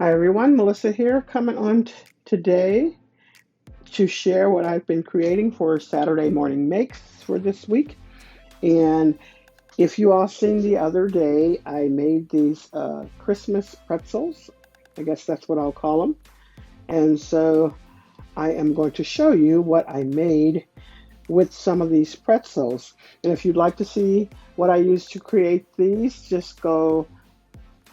Hi everyone, Melissa here, coming on today to share what I've been creating for Saturday morning makes for this week. And if you all seen the other day, I made these Christmas pretzels. I guess that's what I'll call them. And so I am going to show you what I made with some of these pretzels. And if you'd like to see what I used to create these, just go,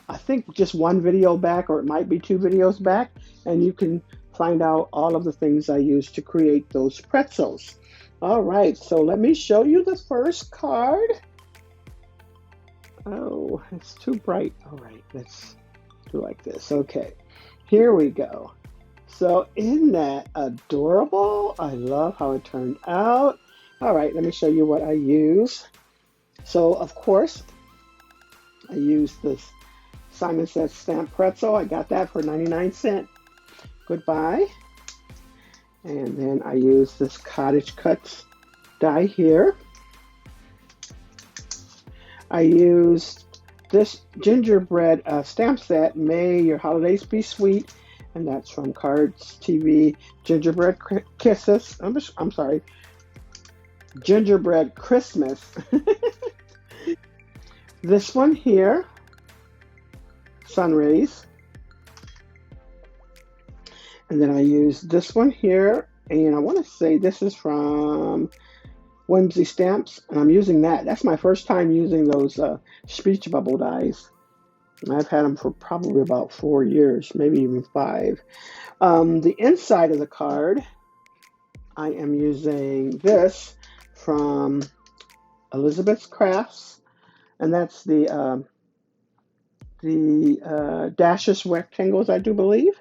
I think, just one video back, or it might be two videos back, and you can find out all of the things I used to create those pretzels. All right, so let me show you the first card. Oh, it's too bright. All right, let's do like this. Okay, here we go. So isn't that adorable? I love how it turned out. All right, let me show you what I use. So of course, I use this Simon Says stamp pretzel. I got that for 99 cents. Goodbye. And then I use this Cottage Cuts die here. I used this gingerbread stamp set, May Your Holidays Be Sweet, and that's from Cards TV Gingerbread Kisses. I'm sorry, Gingerbread Christmas. This one here, Sun Rays. And then I use this one here, and I want to say this is from Whimsy Stamps, and I'm using that. That's my first time using those speech bubble dies. And I've had them for probably about 4 years, maybe even 5. The inside of the card, I am using this from Elizabeth's Crafts, and that's the dashes rectangles, I do believe.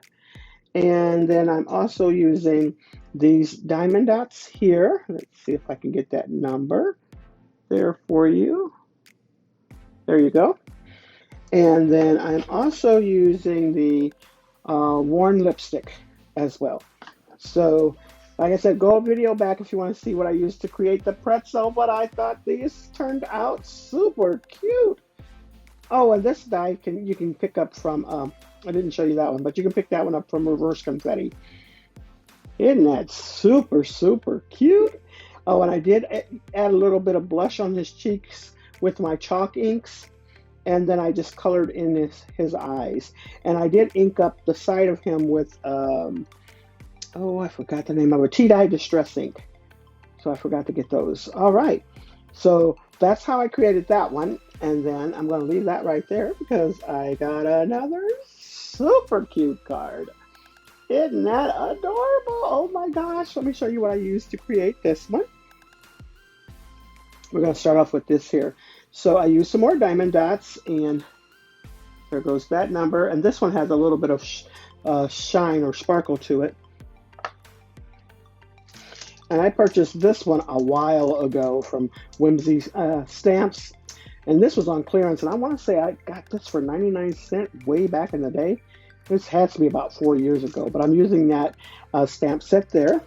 And then I'm also using these diamond dots here. Let's see if I can get that number there for you. There you go. And then I'm also using the worn lipstick as well. So, like I said, go a video back if you want to see what I used to create the pretzel, but I thought these turned out super cute. Oh, and this die you can pick up from, I didn't show you that one, but you can pick that one up from Reverse Confetti. Isn't that super, super cute? Oh, and I did add a little bit of blush on his cheeks with my chalk inks, and then I just colored in his eyes. And I did ink up the side of him with, oh, I forgot the name of it, Tea-Dye Distress ink. So I forgot to get those. All right. So that's how I created that one. And then I'm going to leave that right there because I got another super cute card. Isn't that adorable? Oh my gosh. Let me show you what I used to create this one. We're going to start off with this here. So I used some more diamond dots, and there goes that number. And this one has a little bit of shine or sparkle to it. And I purchased this one a while ago from Whimsy Stamps. And this was on clearance. And I want to say I got this for 99 cents way back in the day. This has to be about 4 years ago. But I'm using that stamp set there.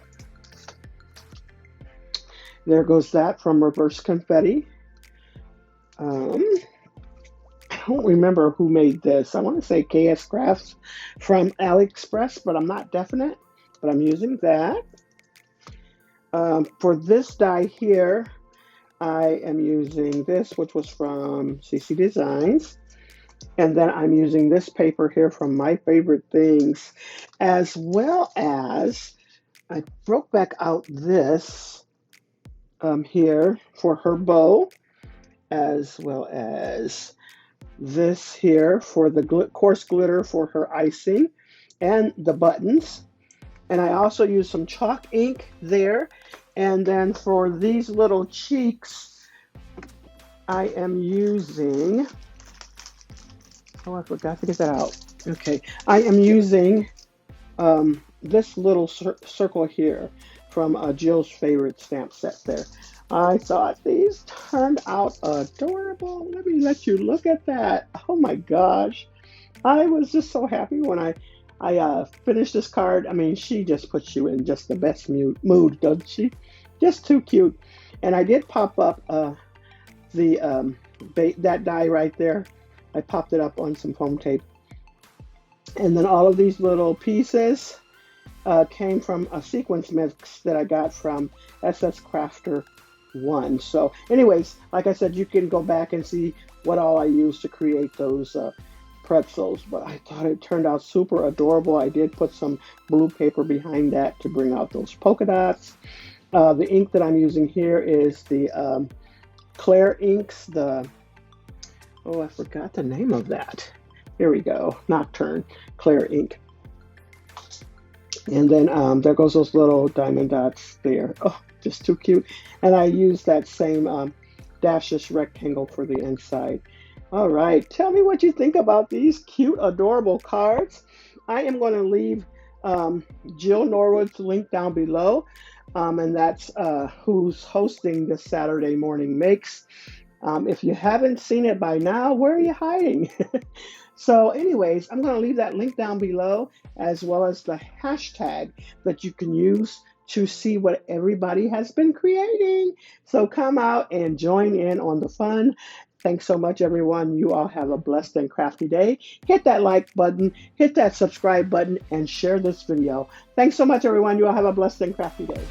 There goes that from Reverse Confetti. I don't remember who made this. I want to say KS Crafts from AliExpress, but I'm not definite. But I'm using that. For this die here, I am using this, which was from CC Designs. And then I'm using this paper here from My Favorite Things, as well as I broke back out this here for her bow, as well as this here for the coarse glitter for her icing and the buttons. And I also used some chalk ink there. And then for these little cheeks, I am using, oh, I forgot to get that out. Okay, I am using this little circle here from Jill's favorite stamp set there. I thought these turned out adorable. Let me let you look at that. Oh my gosh. I was just so happy when I finished this card. I mean, she just puts you in just the best mood, doesn't she? Just too cute. And I did pop up that die right there. I popped it up on some foam tape. And then all of these little pieces came from a sequence mix that I got from SS Crafter 1. So anyways, like I said, you can go back and see what all I used to create those pretzels, but I thought it turned out super adorable. I did put some blue paper behind that to bring out those polka dots. The ink that I'm using here is the Claire inks, oh, I forgot the name of that. Here we go, Nocturne Claire ink. And then there goes those little diamond dots there. Oh, just too cute. And I use that same dashes rectangle for the inside. All right, tell me what you think about these cute, adorable cards. I am going to leave Jill Norwood's link down below, and that's who's hosting this Saturday Morning Makes. If you haven't seen it by now, where are you hiding? So anyways, I'm going to leave that link down below as well as the hashtag that you can use to see what everybody has been creating. So come out and join in on the fun. Thanks so much, everyone. You all have a blessed and crafty day. Hit that like button, hit that subscribe button, and share this video. Thanks so much, everyone. You all have a blessed and crafty day.